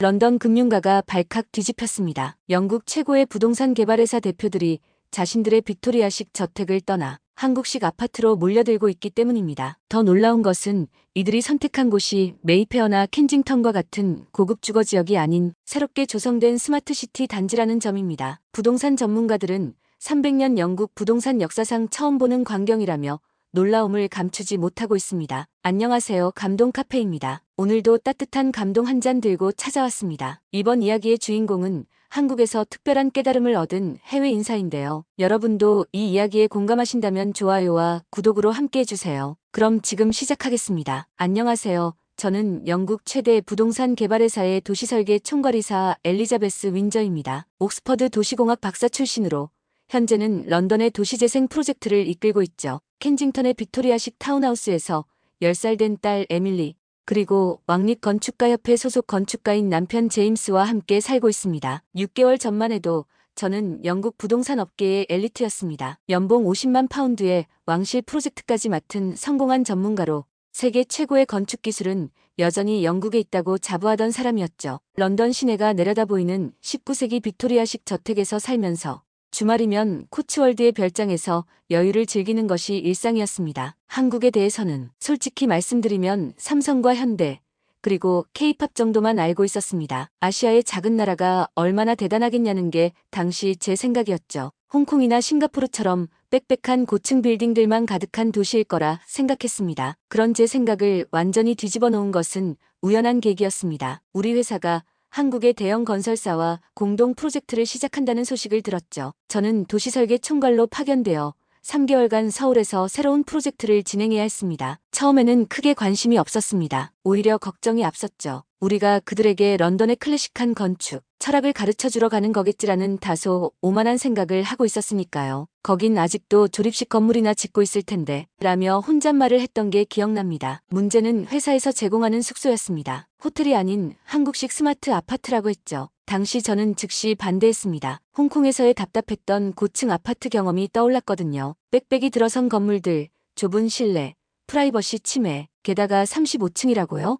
런던 금융가가 발칵 뒤집혔습니다. 영국 최고의 부동산 개발회사 대표들이 자신들의 빅토리아식 저택을 떠나 한국식 아파트로 몰려들고 있기 때문입니다. 더 놀라운 것은 이들이 선택한 곳이 메이페어나 켄징턴과 같은 고급 주거 지역이 아닌 새롭게 조성된 스마트시티 단지라는 점입니다. 부동산 전문가들은 300년 영국 부동산 역사상 처음 보는 광경이라며 놀라움을 감추지 못하고 있습니다. 안녕하세요. 감동 카페입니다. 오늘도 따뜻한 감동 한 잔 들고 찾아왔습니다. 이번 이야기의 주인공은 한국에서 특별한 깨달음을 얻은 해외 인사인데요. 여러분도 이 이야기에 공감하신다면 좋아요와 구독으로 함께 해주세요. 그럼 지금 시작하겠습니다. 안녕하세요. 저는 영국 최대 부동산 개발회사의 도시설계 총괄이사 엘리자베스 윈저입니다. 옥스퍼드 도시공학 박사 출신으로 현재는 런던의 도시재생 프로젝트를 이끌고 있죠. 켄징턴의 빅토리아식 타운하우스에서 10살 된 딸 에밀리, 그리고 왕립건축가협회 소속 건축가인 남편 제임스와 함께 살고 있습니다. 6개월 전만 해도 저는 영국 부동산 업계의 엘리트였습니다. 연봉 50만 파운드의 왕실 프로젝트까지 맡은 성공한 전문가로 세계 최고의 건축 기술은 여전히 영국에 있다고 자부하던 사람이었죠. 런던 시내가 내려다보이는 19세기 빅토리아식 저택에서 살면서 주말이면 코츠월드의 별장에서 여유를 즐기는 것이 일상이었습니다. 한국에 대해서는 솔직히 말씀드리면 삼성과 현대, 그리고 K-팝 정도만 알고 있었습니다. 아시아의 작은 나라가 얼마나 대단하겠냐는 게 당시 제 생각이었죠. 홍콩이나 싱가포르처럼 빽빽한 고층 빌딩들만 가득한 도시일 거라 생각했습니다. 그런 제 생각을 완전히 뒤집어 놓은 것은 우연한 계기였습니다. 우리 회사가 한국의 대형 건설사와 공동 프로젝트를 시작한다는 소식을 들었죠. 저는 도시설계 총괄로 파견되어 3개월간 서울에서 새로운 프로젝트를 진행해야 했습니다. 처음에는 크게 관심이 없었습니다. 오히려 걱정이 앞섰죠. 우리가 그들에게 런던의 클래식한 건축, 철학을 가르쳐주러 가는 거겠지라는 다소 오만한 생각을 하고 있었으니까요. 거긴 아직도 조립식 건물이나 짓고 있을 텐데 라며 혼잣말을 했던 게 기억납니다. 문제는 회사에서 제공하는 숙소였습니다. 호텔이 아닌 한국식 스마트 아파트라고 했죠. 당시 저는 즉시 반대했습니다. 홍콩에서의 답답했던 고층 아파트 경험이 떠올랐거든요. 빽빽이 들어선 건물들, 좁은 실내, 프라이버시 침해, 게다가 35층이라고요?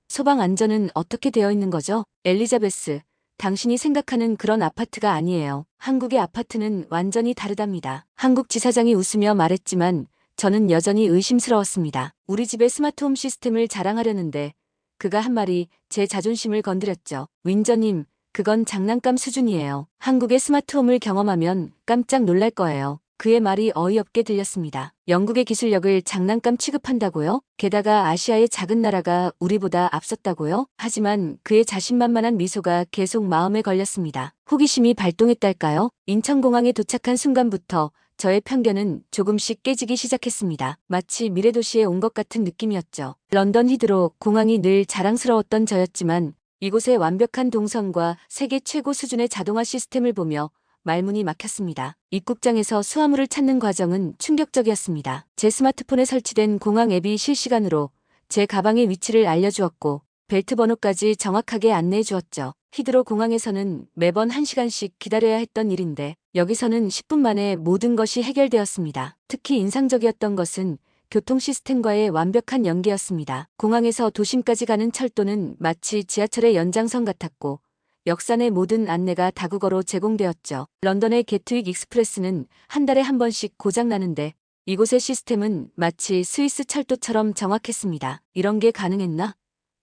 소방 안전은 어떻게 되어 있는 거죠? 엘리자베스, 당신이 생각하는 그런 아파트가 아니에요. 한국의 아파트는 완전히 다르답니다. 한국 지사장이 웃으며 말했지만 저는 여전히 의심스러웠습니다. 우리 집의 스마트홈 시스템을 자랑하려는데 그가 한 말이 제 자존심을 건드렸죠. 윈저님, 그건 장난감 수준이에요. 한국의 스마트홈을 경험하면 깜짝 놀랄 거예요. 그의 말이 어이없게 들렸습니다. 영국의 기술력을 장난감 취급한다고요? 게다가 아시아의 작은 나라가 우리보다 앞섰다고요? 하지만 그의 자신만만한 미소가 계속 마음에 걸렸습니다. 호기심이 발동했달까요? 인천공항에 도착한 순간부터 저의 편견은 조금씩 깨지기 시작했습니다. 마치 미래도시에 온 것 같은 느낌이었죠. 런던 히드로 공항이 늘 자랑스러웠던 저였지만 이곳의 완벽한 동선과 세계 최고 수준의 자동화 시스템을 보며 말문이 막혔습니다. 입국장에서 수화물을 찾는 과정은 충격적이었습니다. 제 스마트폰에 설치된 공항 앱이 실시간으로 제 가방의 위치를 알려주었고 벨트 번호까지 정확하게 안내해 주었죠. 히드로 공항에서는 매번 1시간씩 기다려야 했던 일인데 여기서는 10분 만에 모든 것이 해결되었습니다. 특히 인상적이었던 것은 교통 시스템과의 완벽한 연계였습니다. 공항에서 도심까지 가는 철도는 마치 지하철의 연장선 같았고 역산의 모든 안내가 다국어로 제공되었죠. 런던의 게트윅 익스프레스는 한 달에 한 번씩 고장나는데 이곳의 시스템은 마치 스위스 철도처럼 정확했습니다. 이런 게 가능했나?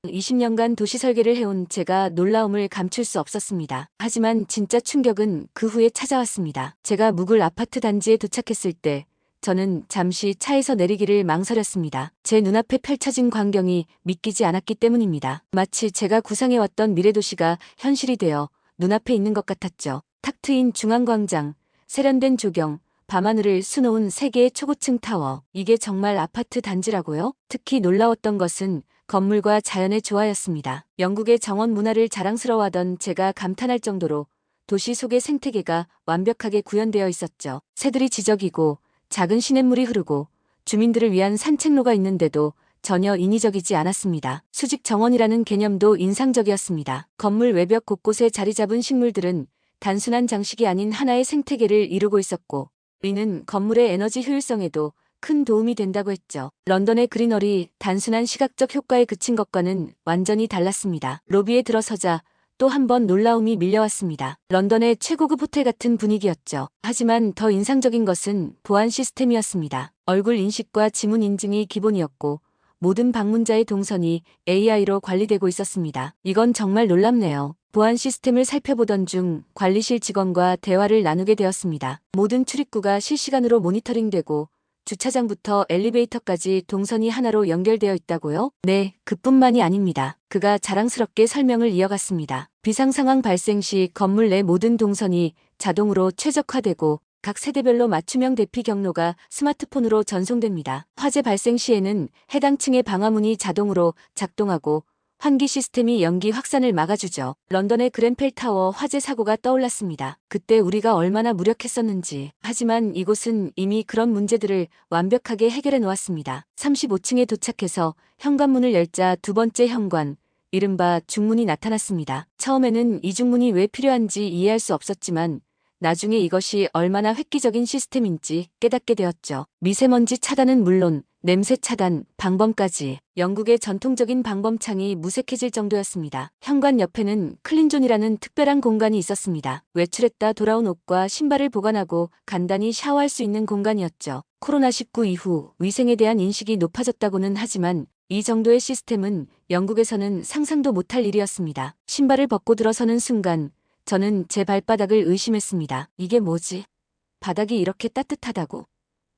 20년간 도시 설계를 해온 제가 놀라움을 감출 수 없었습니다. 하지만 진짜 충격은 그 후에 찾아왔습니다. 제가 묵을 아파트 단지에 도착했을 때 저는 잠시 차에서 내리기를 망설였습니다. 제 눈앞에 펼쳐진 광경이 믿기지 않았기 때문입니다. 마치 제가 구상해왔던 미래도시가 현실이 되어 눈앞에 있는 것 같았죠. 탁 트인 중앙광장, 세련된 조경, 밤하늘을 수놓은 3개의 초고층 타워. 이게 정말 아파트 단지라고요? 특히 놀라웠던 것은 건물과 자연의 조화였습니다. 영국의 정원 문화를 자랑스러워하던 제가 감탄할 정도로 도시 속의 생태계가 완벽하게 구현되어 있었죠. 새들이 지저귀고 작은 시냇물이 흐르고 주민들을 위한 산책로가 있는데도 전혀 인위적이지 않았습니다. 수직 정원이라는 개념도 인상적이었습니다. 건물 외벽 곳곳에 자리 잡은 식물들은 단순한 장식이 아닌 하나의 생태계를 이루고 있었고 이는 건물의 에너지 효율성에도 큰 도움이 된다고 했죠. 런던의 그리너리 단순한 시각적 효과에 그친 것과는 완전히 달랐습니다. 로비에 들어서자 또 한 번 놀라움이 밀려왔습니다. 런던의 최고급 호텔 같은 분위기였죠. 하지만 더 인상적인 것은 보안 시스템이었습니다. 얼굴 인식과 지문 인증이 기본이었고 모든 방문자의 동선이 AI로 관리되고 있었습니다. 이건 정말 놀랍네요. 보안 시스템을 살펴보던 중 관리실 직원과 대화를 나누게 되었습니다. 모든 출입구가 실시간으로 모니터링되고 주차장부터 엘리베이터까지 동선이 하나로 연결되어 있다고요? 네, 그뿐만이 아닙니다. 그가 자랑스럽게 설명을 이어갔습니다. 비상 상황 발생 시 건물 내 모든 동선이 자동으로 최적화되고 각 세대별로 맞춤형 대피 경로가 스마트폰으로 전송됩니다. 화재 발생 시에는 해당 층의 방화문이 자동으로 작동하고 환기 시스템이 연기 확산을 막아주죠. 런던의 그ren펠 타워 화재 사고가 떠올랐습니다. 그때 우리가 얼마나 무력했었는지. 하지만 이곳은 이미 그런 문제들을 완벽하게 해결해 놓았습니다. 35층에 도착해서 현관문을 열자 두 번째 현관, 이른바 중문이 나타났습니다. 처음에는 이 중문이 왜 필요한지 이해할 수 없었지만 나중에 이것이 얼마나 획기적인 시스템인지 깨닫게 되었죠. 미세먼지 차단은 물론 냄새 차단, 방범까지. 영국의 전통적인 방범창이 무색해질 정도였습니다. 현관 옆에는 클린존이라는 특별한 공간이 있었습니다. 외출했다 돌아온 옷과 신발을 보관하고 간단히 샤워할 수 있는 공간이었죠. 코로나19 이후 위생에 대한 인식이 높아졌다고는 하지만 이 정도의 시스템은 영국에서는 상상도 못할 일이었습니다. 신발을 벗고 들어서는 순간 저는 제 발바닥을 의심했습니다. 이게 뭐지? 바닥이 이렇게 따뜻하다고.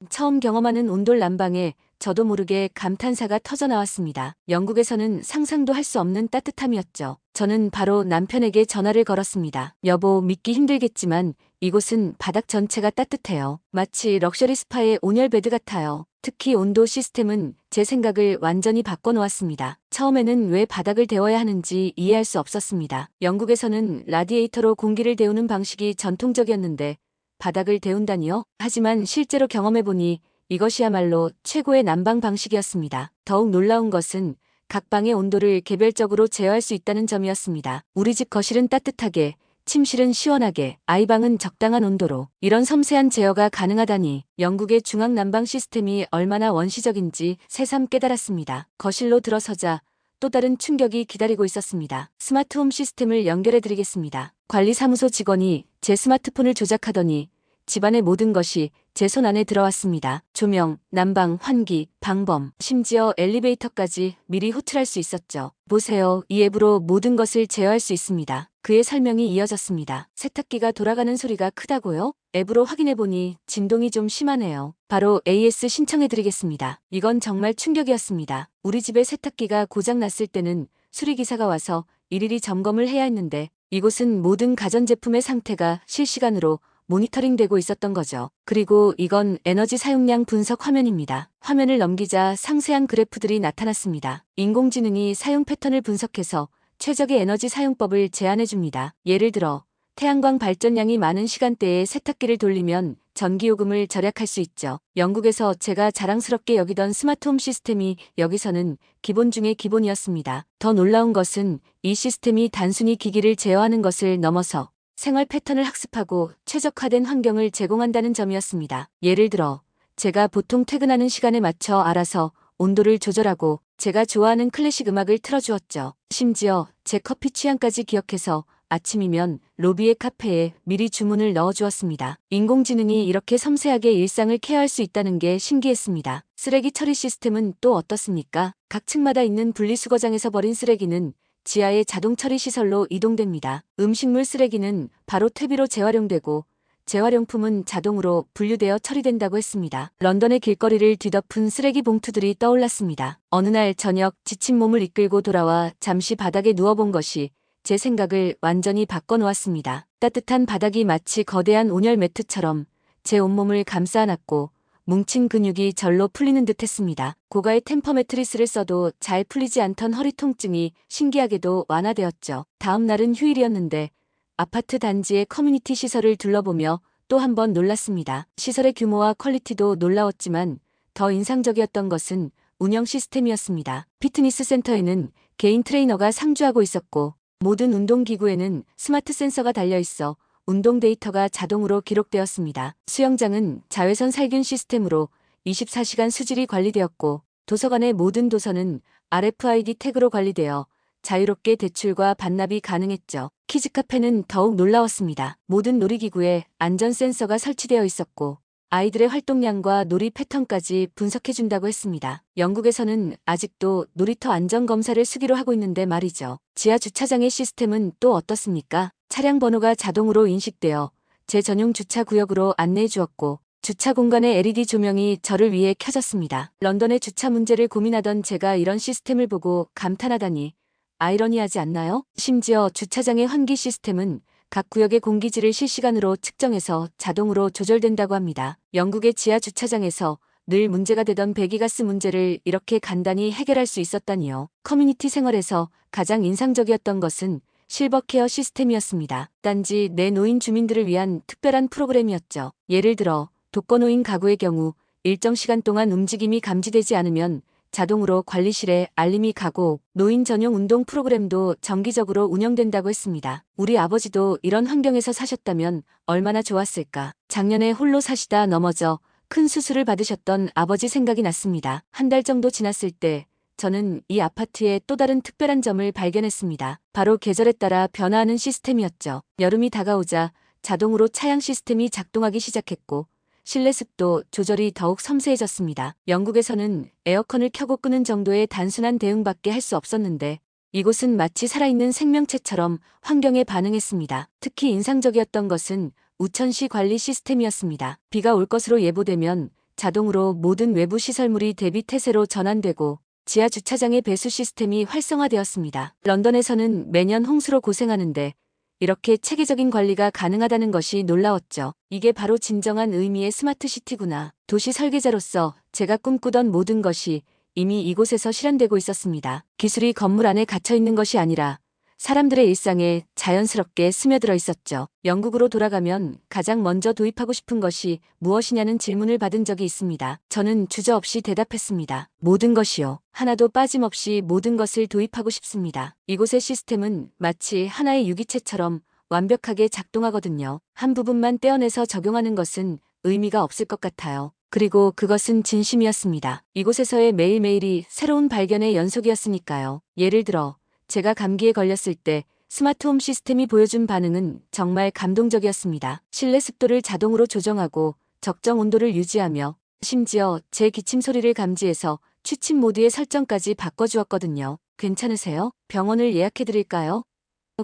처음 경험하는 온돌 난방에 저도 모르게 감탄사가 터져나왔습니다. 영국에서는 상상도 할 수 없는 따뜻함이었죠. 저는 바로 남편에게 전화를 걸었습니다. 여보, 믿기 힘들겠지만 이곳은 바닥 전체가 따뜻해요. 마치 럭셔리 스파의 온열 베드 같아요. 특히 온도 시스템은 제 생각을 완전히 바꿔놓았습니다. 처음에는 왜 바닥을 데워야 하는지 이해할 수 없었습니다. 영국에서는 라디에이터로 공기를 데우는 방식이 전통적이었는데 바닥을 데운다니요? 하지만 실제로 경험해보니 이것이야말로 최고의 난방 방식이었습니다. 더욱 놀라운 것은 각 방의 온도를 개별적으로 제어할 수 있다는 점이었습니다. 우리 집 거실은 따뜻하게, 침실은 시원하게, 아이방은 적당한 온도로. 이런 섬세한 제어가 가능하다니 영국의 중앙 난방 시스템이 얼마나 원시적인지 새삼 깨달았습니다. 거실로 들어서자 또 다른 충격이 기다리고 있었습니다. 스마트홈 시스템을 연결해드리겠습니다. 관리사무소 직원이 제 스마트폰을 조작하더니 집안의 모든 것이 제 손 안에 들어왔습니다. 조명, 난방, 환기, 방범, 심지어 엘리베이터까지 미리 호출할 수 있었죠. 보세요. 이 앱으로 모든 것을 제어할 수 있습니다. 그의 설명이 이어졌습니다. 세탁기가 돌아가는 소리가 크다고요? 앱으로 확인해보니 진동이 좀 심하네요. 바로 AS 신청해드리겠습니다. 이건 정말 충격이었습니다. 우리 집의 세탁기가 고장났을 때는 수리기사가 와서 일일이 점검을 해야 했는데 이곳은 모든 가전제품의 상태가 실시간으로 모니터링되고 있었던 거죠. 그리고 이건 에너지 사용량 분석 화면입니다. 화면을 넘기자 상세한 그래프들이 나타났습니다. 인공지능이 사용 패턴을 분석해서 최적의 에너지 사용법을 제안해줍니다. 예를 들어 태양광 발전량이 많은 시간대에 세탁기를 돌리면 전기요금을 절약할 수 있죠. 영국에서 제가 자랑스럽게 여기던 스마트홈 시스템이 여기서는 기본 중의 기본이었습니다. 더 놀라운 것은 이 시스템이 단순히 기기를 제어하는 것을 넘어서 생활 패턴을 학습하고 최적화된 환경을 제공한다는 점이었습니다. 예를 들어 제가 보통 퇴근하는 시간에 맞춰 알아서 온도를 조절하고 제가 좋아하는 클래식 음악을 틀어주었죠. 심지어 제 커피 취향까지 기억해서 아침이면 로비의 카페에 미리 주문을 넣어주었습니다. 인공지능이 이렇게 섬세하게 일상을 케어할 수 있다는 게 신기했습니다. 쓰레기 처리 시스템은 또 어떻습니까? 각 층마다 있는 분리수거장에서 버린 쓰레기는 지하의 자동 처리 시설로 이동됩니다. 음식물 쓰레기는 바로 퇴비로 재활용되고 재활용품은 자동으로 분류되어 처리된다고 했습니다. 런던의 길거리를 뒤덮은 쓰레기 봉투들이 떠올랐습니다. 어느 날 저녁 지친 몸을 이끌고 돌아와 잠시 바닥에 누워본 것이 제 생각을 완전히 바꿔놓았습니다. 따뜻한 바닥이 마치 거대한 온열 매트처럼 제 온몸을 감싸 안았고 뭉친 근육이 절로 풀리는 듯 했습니다. 고가의 템퍼 매트리스를 써도 잘 풀리지 않던 허리 통증이 신기하게도 완화되었죠. 다음 날은 휴일이었는데 아파트 단지의 커뮤니티 시설을 둘러보며 또 한 번 놀랐습니다. 시설의 규모와 퀄리티도 놀라웠지만 더 인상적이었던 것은 운영 시스템이었습니다. 피트니스 센터에는 개인 트레이너가 상주하고 있었고 모든 운동기구에는 스마트 센서가 달려있어 운동 데이터가 자동으로 기록되었습니다. 수영장은 자외선 살균 시스템으로 24시간 수질이 관리되었고 도서관의 모든 도서는 RFID 태그로 관리되어 자유롭게 대출과 반납이 가능했죠. 키즈카페는 더욱 놀라웠습니다. 모든 놀이기구에 안전 센서가 설치되어 있었고 아이들의 활동량과 놀이 패턴까지 분석해준다고 했습니다. 영국에서는 아직도 놀이터 안전검사를 수기로 하고 있는데 말이죠. 지하 주차장의 시스템은 또 어떻습니까? 차량 번호가 자동으로 인식되어 제 전용 주차 구역으로 안내해 주었고 주차 공간의 LED 조명이 저를 위해 켜졌습니다. 런던의 주차 문제를 고민하던 제가 이런 시스템을 보고 감탄하다니 아이러니하지 않나요? 심지어 주차장의 환기 시스템은 각 구역의 공기질을 실시간으로 측정해서 자동으로 조절된다고 합니다. 영국의 지하 주차장에서 늘 문제가 되던 배기가스 문제를 이렇게 간단히 해결할 수 있었다니요. 커뮤니티 생활에서 가장 인상적이었던 것은 실버케어 시스템이었습니다. 단지 내 노인 주민들을 위한 특별한 프로그램이었죠. 예를 들어 독거노인 가구의 경우 일정 시간 동안 움직임이 감지되지 않으면 자동으로 관리실에 알림이 가고 노인 전용 운동 프로그램도 정기적으로 운영된다고 했습니다. 우리 아버지도 이런 환경에서 사셨다면 얼마나 좋았을까. 작년에 홀로 사시다 넘어져 큰 수술을 받으셨던 아버지 생각이 났습니다. 한 달 정도 지났을 때 저는 이 아파트의 또 다른 특별한 점을 발견했습니다. 바로 계절에 따라 변화하는 시스템이었죠. 여름이 다가오자 자동으로 차양 시스템이 작동하기 시작했고 실내 습도 조절이 더욱 섬세해졌습니다. 영국에서는 에어컨을 켜고 끄는 정도의 단순한 대응밖에 할 수 없었는데 이곳은 마치 살아있는 생명체처럼 환경에 반응했습니다. 특히 인상적이었던 것은 우천시 관리 시스템이었습니다. 비가 올 것으로 예보되면 자동으로 모든 외부 시설물이 대비 태세로 전환되고 지하 주차장의 배수 시스템이 활성화되었습니다. 런던에서는 매년 홍수로 고생하는데 이렇게 체계적인 관리가 가능하다는 것이 놀라웠죠. 이게 바로 진정한 의미의 스마트 시티구나. 도시 설계자로서 제가 꿈꾸던 모든 것이 이미 이곳에서 실현되고 있었습니다. 기술이 건물 안에 갇혀 있는 것이 아니라 사람들의 일상에 자연스럽게 스며들어 있었죠. 영국으로 돌아가면 가장 먼저 도입하고 싶은 것이 무엇이냐는 질문을 받은 적이 있습니다. 저는 주저없이 대답했습니다. 모든 것이요. 하나도 빠짐없이 모든 것을 도입하고 싶습니다. 이곳의 시스템은 마치 하나의 유기체처럼 완벽하게 작동하거든요. 한 부분만 떼어내서 적용하는 것은 의미가 없을 것 같아요. 그리고 그것은 진심이었습니다. 이곳에서의 매일매일이 새로운 발견의 연속이었으니까요. 예를 들어 제가 감기에 걸렸을 때 스마트홈 시스템이 보여준 반응은 정말 감동적이었습니다. 실내 습도를 자동으로 조정하고 적정 온도를 유지하며 심지어 제 기침 소리를 감지해서 취침 모드의 설정까지 바꿔주었거든요. 괜찮으세요? 병원을 예약해드릴까요?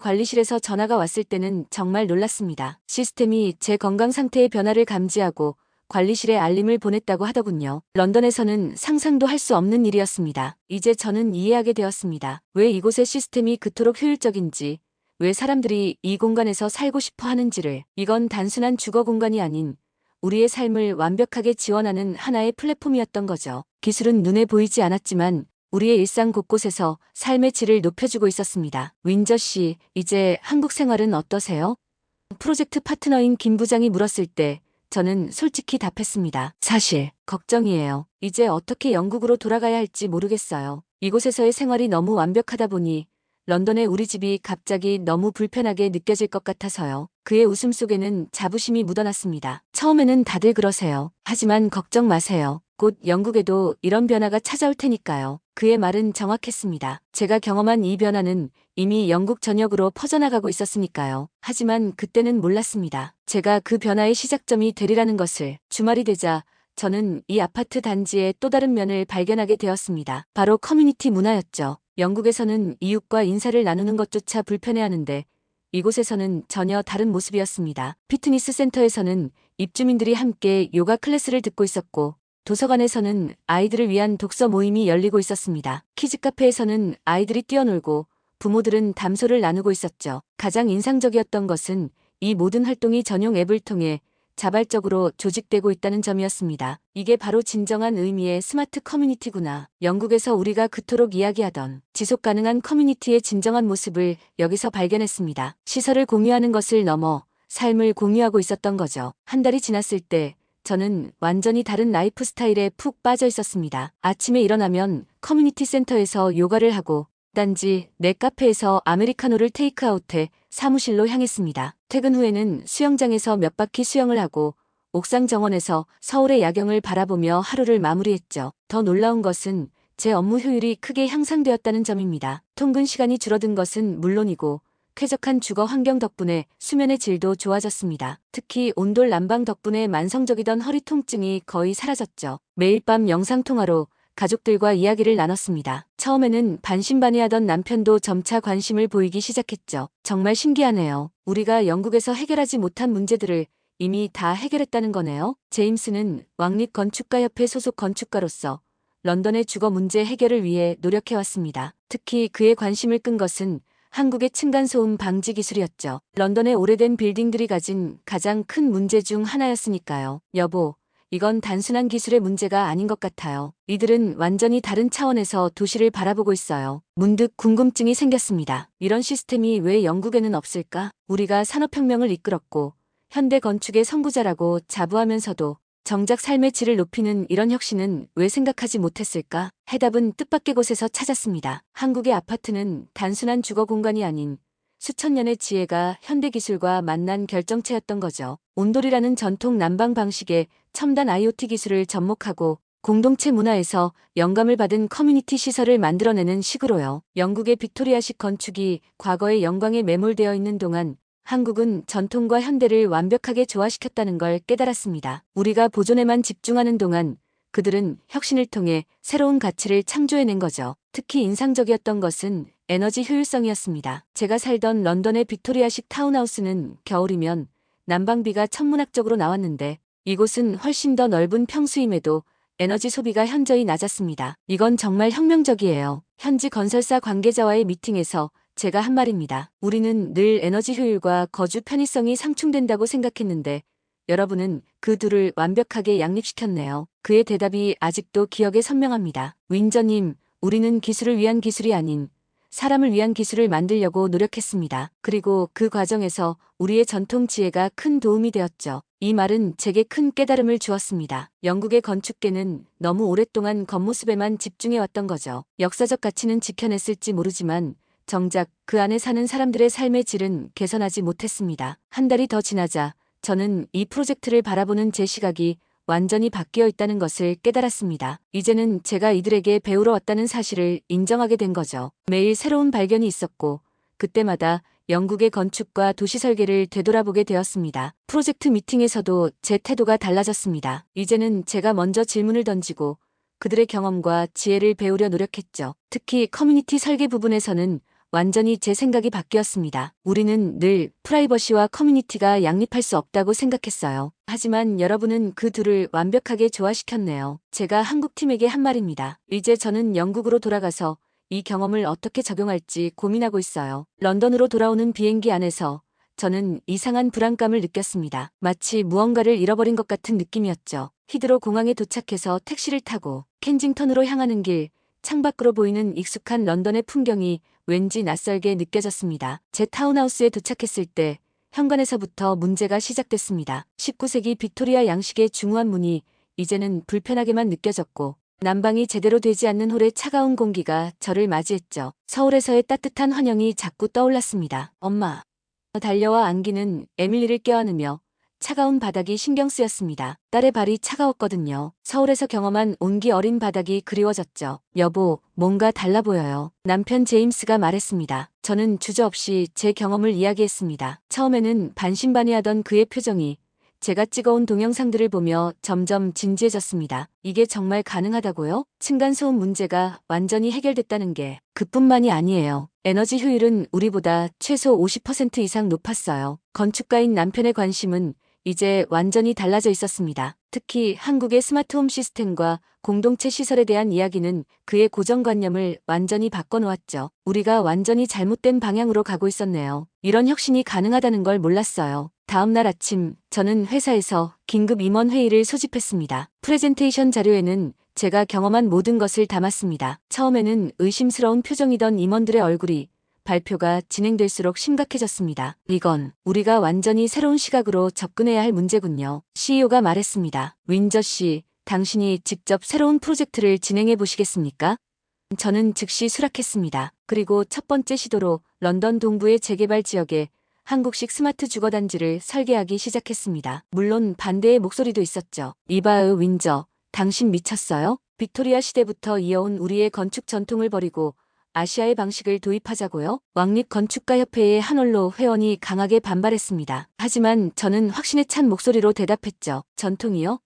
관리실에서 전화가 왔을 때는 정말 놀랐습니다. 시스템이 제 건강 상태의 변화를 감지하고 관리실에 알림을 보냈다고 하더군요. 런던에서는 상상도 할 수 없는 일이었습니다. 이제 저는 이해하게 되었습니다. 왜 이곳의 시스템이 그토록 효율적인지, 왜 사람들이 이 공간에서 살고 싶어 하는지를. 이건 단순한 주거 공간이 아닌 우리의 삶을 완벽하게 지원하는 하나의 플랫폼이었던 거죠. 기술은 눈에 보이지 않았지만 우리의 일상 곳곳에서 삶의 질을 높여주고 있었습니다. 윈저 씨, 이제 한국 생활은 어떠세요? 프로젝트 파트너인 김 부장이 물었을 때 저는 솔직히 답했습니다. 사실 걱정이에요. 이제 어떻게 영국으로 돌아가야 할지 모르겠어요. 이곳에서의 생활이 너무 완벽하다 보니 런던의 우리 집이 갑자기 너무 불편하게 느껴질 것 같아서요. 그의 웃음 속에는 자부심이 묻어났습니다. 처음에는 다들 그러세요. 하지만 걱정 마세요. 곧 영국에도 이런 변화가 찾아올 테니까요. 그의 말은 정확했습니다. 제가 경험한 이 변화는 이미 영국 전역으로 퍼져나가고 있었으니까요. 하지만 그때는 몰랐습니다. 제가 그 변화의 시작점이 되리라는 것을. 주말이 되자 저는 이 아파트 단지의 또 다른 면을 발견하게 되었습니다. 바로 커뮤니티 문화였죠. 영국에서는 이웃과 인사를 나누는 것조차 불편해하는데 이곳에서는 전혀 다른 모습이었습니다. 피트니스 센터에서는 입주민들이 함께 요가 클래스를 듣고 있었고 도서관에서는 아이들을 위한 독서 모임이 열리고 있었습니다. 키즈 카페에서는 아이들이 뛰어놀고 부모들은 담소를 나누고 있었죠. 가장 인상적이었던 것은 이 모든 활동이 전용 앱을 통해 자발적으로 조직되고 있다는 점이었습니다. 이게 바로 진정한 의미의 스마트 커뮤니티구나. 영국에서 우리가 그토록 이야기하던 지속 가능한 커뮤니티의 진정한 모습을 여기서 발견했습니다. 시설을 공유하는 것을 넘어 삶을 공유하고 있었던 거죠. 한 달이 지났을 때 저는 완전히 다른 라이프 스타일에 푹 빠져 있었습니다. 아침에 일어나면 커뮤니티 센터에서 요가를 하고 단지 내 카페에서 아메리카노를 테이크아웃해 사무실로 향했습니다. 퇴근 후에는 수영장에서 몇 바퀴 수영을 하고 옥상 정원에서 서울의 야경을 바라보며 하루를 마무리했죠. 더 놀라운 것은 제 업무 효율이 크게 향상되었다는 점입니다. 통근 시간이 줄어든 것은 물론이고 쾌적한 주거 환경 덕분에 수면의 질도 좋아졌습니다. 특히 온돌 난방 덕분에 만성적이던 허리 통증이 거의 사라졌죠. 매일 밤 영상통화로 가족들과 이야기를 나눴습니다. 처음에는 반신반의하던 남편도 점차 관심을 보이기 시작했죠. 정말 신기하네요. 우리가 영국에서 해결하지 못한 문제들을 이미 다 해결했다는 거네요. 제임스는 왕립건축가협회 소속 건축가로서 런던의 주거 문제 해결을 위해 노력해왔습니다. 특히 그의 관심을 끈 것은 한국의 층간소음 방지 기술이었죠. 런던의 오래된 빌딩들이 가진 가장 큰 문제 중 하나였으니까요. 여보, 이건 단순한 기술의 문제가 아닌 것 같아요. 이들은 완전히 다른 차원에서 도시를 바라보고 있어요. 문득 궁금증이 생겼습니다. 이런 시스템이 왜 영국에는 없을까? 우리가 산업혁명을 이끌었고 현대 건축의 선구자라고 자부하면서도 정작 삶의 질을 높이는 이런 혁신은 왜 생각하지 못했을까? 해답은 뜻밖의 곳에서 찾았습니다. 한국의 아파트는 단순한 주거 공간이 아닌 수천 년의 지혜가 현대기술과 만난 결정체였던 거죠. 온돌이라는 전통 난방 방식에 첨단 IoT 기술을 접목하고 공동체 문화에서 영감을 받은 커뮤니티 시설을 만들어내는 식으로요. 영국의 빅토리아식 건축이 과거의 영광에 매몰되어 있는 동안 한국은 전통과 현대를 완벽하게 조화시켰다는 걸 깨달았습니다. 우리가 보존에만 집중하는 동안 그들은 혁신을 통해 새로운 가치를 창조해낸 거죠. 특히 인상적이었던 것은 에너지 효율성이었습니다. 제가 살던 런던의 빅토리아식 타운하우스는 겨울이면 난방비가 천문학적으로 나왔는데 이곳은 훨씬 더 넓은 평수임에도 에너지 소비가 현저히 낮았습니다. 이건 정말 혁명적이에요. 현지 건설사 관계자와의 미팅에서 제가 한 말입니다. 우리는 늘 에너지 효율과 거주 편의성이 상충된다고 생각했는데 여러분은 그 둘을 완벽하게 양립시켰네요. 그의 대답이 아직도 기억에 선명합니다. 윈저님, 우리는 기술을 위한 기술이 아닌 사람을 위한 기술을 만들려고 노력했습니다. 그리고 그 과정에서 우리의 전통 지혜가 큰 도움이 되었죠. 이 말은 제게 큰 깨달음을 주었습니다. 영국의 건축계는 너무 오랫동안 겉모습에만 집중해왔던 거죠. 역사적 가치는 지켜냈을지 모르지만 정작 그 안에 사는 사람들의 삶의 질은 개선하지 못했습니다. 한 달이 더 지나자 저는 이 프로젝트를 바라보는 제 시각이 완전히 바뀌어 있다는 것을 깨달았습니다. 이제는 제가 이들에게 배우러 왔다는 사실을 인정하게 된 거죠. 매일 새로운 발견이 있었고 그때마다 영국의 건축과 도시 설계를 되돌아보게 되었습니다. 프로젝트 미팅에서도 제 태도가 달라졌습니다. 이제는 제가 먼저 질문을 던지고 그들의 경험과 지혜를 배우려 노력했죠. 특히 커뮤니티 설계 부분에서는 완전히 제 생각이 바뀌었습니다. 우리는 늘 프라이버시와 커뮤니티가 양립할 수 없다고 생각했어요. 하지만 여러분은 그 둘을 완벽하게 조화시켰네요. 제가 한국팀에게 한 말입니다. 이제 저는 영국으로 돌아가서 이 경험을 어떻게 적용할지 고민하고 있어요. 런던으로 돌아오는 비행기 안에서 저는 이상한 불안감을 느꼈습니다. 마치 무언가를 잃어버린 것 같은 느낌이었죠. 히드로 공항에 도착해서 택시를 타고 켄징턴으로 향하는 길, 창밖으로 보이는 익숙한 런던의 풍경이 왠지 낯설게 느껴졌습니다. 제 타운하우스에 도착했을 때 현관에서부터 문제가 시작됐습니다. 19세기 빅토리아 양식의 중후한 문이 이제는 불편하게만 느껴졌고 난방이 제대로 되지 않는 홀의 차가운 공기가 저를 맞이했죠. 서울에서의 따뜻한 환영이 자꾸 떠올랐습니다. 엄마. 달려와 안기는 에밀리를 껴안으며 차가운 바닥이 신경 쓰였습니다. 딸의 발이 차가웠거든요. 서울에서 경험한 온기 어린 바닥이 그리워졌죠. 여보, 뭔가 달라 보여요. 남편 제임스가 말했습니다. 저는 주저없이 제 경험을 이야기했습니다. 처음에는 반신반의하던 그의 표정이 제가 찍어온 동영상들을 보며 점점 진지해졌습니다. 이게 정말 가능하다고요? 층간소음 문제가 완전히 해결됐다는 게 그뿐만이 아니에요. 에너지 효율은 우리보다 최소 50% 이상 높았어요. 건축가인 남편의 관심은 이제 완전히 달라져 있었습니다. 특히 한국의 스마트홈 시스템과 공동체 시설에 대한 이야기는 그의 고정관념을 완전히 바꿔놓았죠. 우리가 완전히 잘못된 방향으로 가고 있었네요. 이런 혁신이 가능하다는 걸 몰랐어요. 다음 날 아침 저는 회사에서 긴급 임원 회의를 소집했습니다. 프레젠테이션 자료에는 제가 경험한 모든 것을 담았습니다. 처음에는 의심스러운 표정이던 임원들의 얼굴이 발표가 진행될수록 심각해졌습니다. 이건 우리가 완전히 새로운 시각으로 접근해야 할 문제군요. CEO가 말했습니다. 윈저 씨, 당신이 직접 새로운 프로젝트를 진행해 보시겠습니까? 저는 즉시 수락했습니다. 그리고 첫 번째 시도로 런던 동부의 재개발 지역에 한국식 스마트 주거단지를 설계하기 시작했습니다. 물론 반대의 목소리도 있었죠. 이봐요 윈저, 당신 미쳤어요? 빅토리아 시대부터 이어온 우리의 건축 전통을 버리고 아시아의 방식을 도입하자고요? 왕립건축가협회의 한올로 회원이 강하게 반발했습니다. 하지만 저는 확신에 찬 목소리로 대답했죠. 전통이요?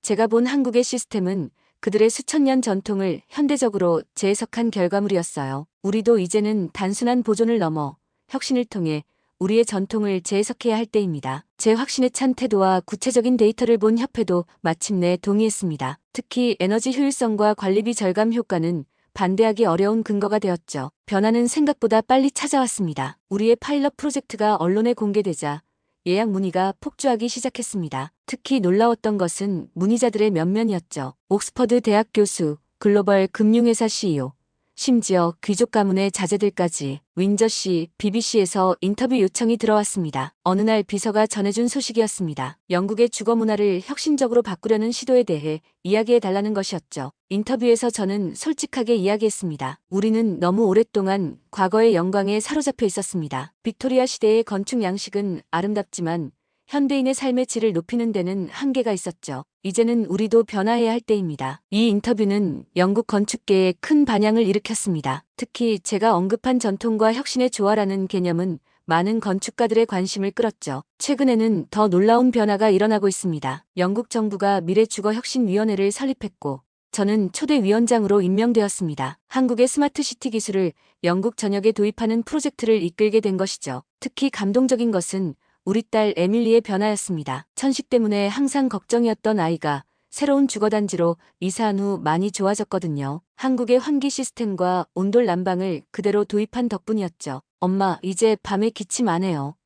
제가 본 한국의 시스템은 그들의 수천 년 전통을 현대적으로 재해석한 결과물이었어요. 우리도 이제는 단순한 보존을 넘어 혁신을 통해 우리의 전통을 재해석해야 할 때입니다. 제 확신에 찬 태도와 구체적인 데이터를 본 협회도 마침내 동의했습니다. 특히 에너지 효율성과 관리비 절감 효과는 반대하기 어려운 근거가 되었죠. 변화는 생각보다 빨리 찾아왔습니다. 우리의 파일럿 프로젝트가 언론에 공개되자 예약 문의가 폭주하기 시작했습니다. 특히 놀라웠던 것은 문의자들의 면면이었죠. 옥스퍼드 대학 교수, 글로벌 금융회사 CEO, 심지어 귀족 가문의 자제들까지 윈저시, BBC에서 인터뷰 요청이 들어왔습니다. 어느 날 비서가 전해준 소식이었습니다. 영국의 주거 문화를 혁신적으로 바꾸려는 시도에 대해 이야기해달라는 것이었죠. 인터뷰에서 저는 솔직하게 이야기했습니다. 우리는 너무 오랫동안 과거의 영광에 사로잡혀 있었습니다. 빅토리아 시대의 건축 양식은 아름답지만 현대인의 삶의 질을 높이는 데는 한계가 있었죠. 이제는 우리도 변화해야 할 때입니다. 이 인터뷰는 영국 건축계에 큰 반향을 일으켰습니다. 특히 제가 언급한 전통과 혁신의 조화라는 개념은 많은 건축가들의 관심을 끌었죠. 최근에는 더 놀라운 변화가 일어나고 있습니다. 영국 정부가 미래주거혁신위원회를 설립했고 저는 초대 위원장으로 임명되었습니다. 한국의 스마트시티 기술을 영국 전역에 도입하는 프로젝트를 이끌게 된 것이죠. 특히 감동적인 것은 우리 딸 에밀리의 변화였습니다. 천식 때문에 항상 걱정이었던 아이가 새로운 주거단지로 이사한 후 많이 좋아졌거든요. 한국의 환기 시스템과 온돌 난방을 그대로 도입한 덕분이었죠. 엄마, 이제 밤에 기침 안 해요.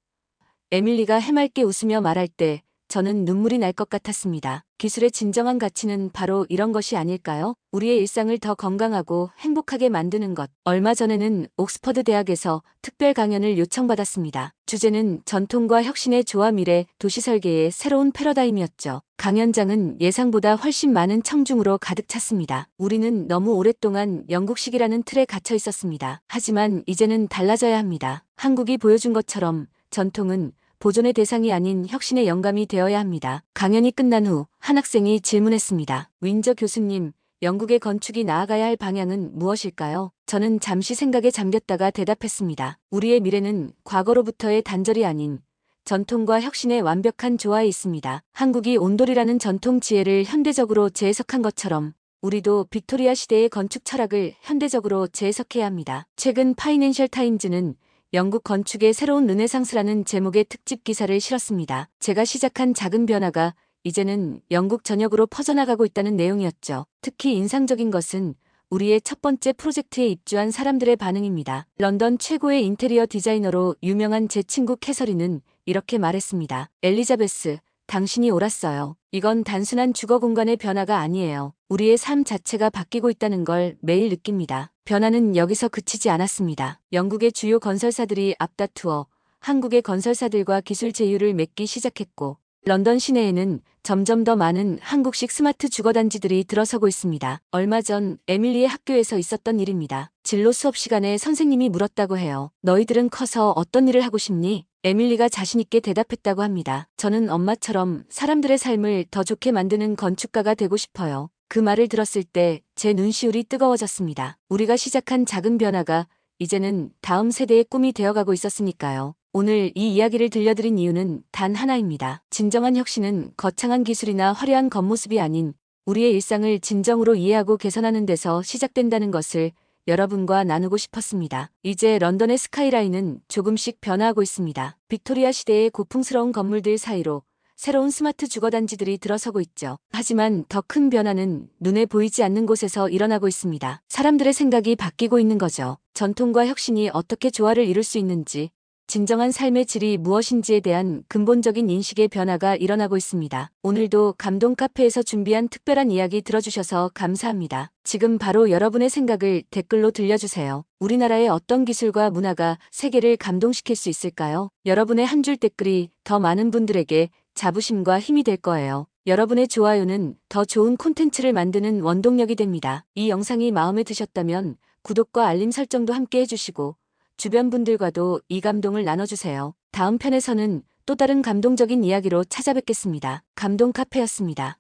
에밀리가 해맑게 웃으며 말할 때 저는 눈물이 날 것 같았습니다. 기술의 진정한 가치는 바로 이런 것이 아닐까요? 우리의 일상을 더 건강하고 행복하게 만드는 것. 얼마 전에는 옥스퍼드 대학에서 특별 강연을 요청받았습니다. 주제는 전통과 혁신의 조화 미래 도시 설계의 새로운 패러다임이었죠. 강연장은 예상보다 훨씬 많은 청중으로 가득 찼습니다. 우리는 너무 오랫동안 영국식이라는 틀에 갇혀 있었습니다. 하지만 이제는 달라져야 합니다. 한국이 보여준 것처럼 전통은 보존의 대상이 아닌 혁신의 영감이 되어야 합니다. 강연이 끝난 후 한 학생이 질문했습니다. 윈저 교수님, 영국의 건축이 나아가야 할 방향은 무엇일까요? 저는 잠시 생각에 잠겼다가 대답했습니다. 우리의 미래는 과거로부터의 단절이 아닌 전통과 혁신의 완벽한 조화에 있습니다. 한국이 온돌이라는 전통 지혜를 현대적으로 재해석한 것처럼 우리도 빅토리아 시대의 건축 철학을 현대적으로 재해석해야 합니다. 최근 파이낸셜 타임즈는 영국 건축의 새로운 르네상스라는 제목의 특집 기사를 실었습니다. 제가 시작한 작은 변화가 이제는 영국 전역으로 퍼져나가고 있다는 내용이었죠. 특히 인상적인 것은 우리의 첫 번째 프로젝트에 입주한 사람들의 반응입니다. 런던 최고의 인테리어 디자이너로 유명한 제 친구 캐서린은 이렇게 말했습니다. 엘리자베스, 당신이 옳았어요. 이건 단순한 주거 공간의 변화가 아니에요. 우리의 삶 자체가 바뀌고 있다는 걸 매일 느낍니다. 변화는 여기서 그치지 않았습니다. 영국의 주요 건설사들이 앞다투어 한국의 건설사들과 기술 제휴를 맺기 시작했고 런던 시내에는 점점 더 많은 한국식 스마트 주거단지들이 들어서고 있습니다. 얼마 전 에밀리의 학교에서 있었던 일입니다. 진로 수업 시간에 선생님이 물었다고 해요. 너희들은 커서 어떤 일을 하고 싶니? 에밀리가 자신있게 대답했다고 합니다. 저는 엄마처럼 사람들의 삶을 더 좋게 만드는 건축가가 되고 싶어요. 그 말을 들었을 때 제 눈시울이 뜨거워졌습니다. 우리가 시작한 작은 변화가 이제는 다음 세대의 꿈이 되어가고 있었으니까요. 오늘 이 이야기를 들려드린 이유는 단 하나입니다. 진정한 혁신은 거창한 기술이나 화려한 겉모습이 아닌 우리의 일상을 진정으로 이해하고 개선하는 데서 시작된다는 것을 여러분과 나누고 싶었습니다. 이제 런던의 스카이라인은 조금씩 변화하고 있습니다. 빅토리아 시대의 고풍스러운 건물들 사이로 새로운 스마트 주거단지들이 들어서고 있죠. 하지만 더 큰 변화는 눈에 보이지 않는 곳에서 일어나고 있습니다. 사람들의 생각이 바뀌고 있는 거죠. 전통과 혁신이 어떻게 조화를 이룰 수 있는지, 진정한 삶의 질이 무엇인지에 대한 근본적인 인식의 변화가 일어나고 있습니다. 오늘도 감동 카페에서 준비한 특별한 이야기 들어주셔서 감사합니다. 지금 바로 여러분의 생각을 댓글로 들려주세요. 우리나라의 어떤 기술과 문화가 세계를 감동시킬 수 있을까요? 여러분의 한 줄 댓글이 더 많은 분들에게 자부심과 힘이 될 거예요. 여러분의 좋아요는 더 좋은 콘텐츠를 만드는 원동력이 됩니다. 이 영상이 마음에 드셨다면 구독과 알림 설정도 함께 해주시고 주변 분들과도 이 감동을 나눠주세요. 다음 편에서는 또 다른 감동적인 이야기로 찾아뵙겠습니다. 감동 카페였습니다.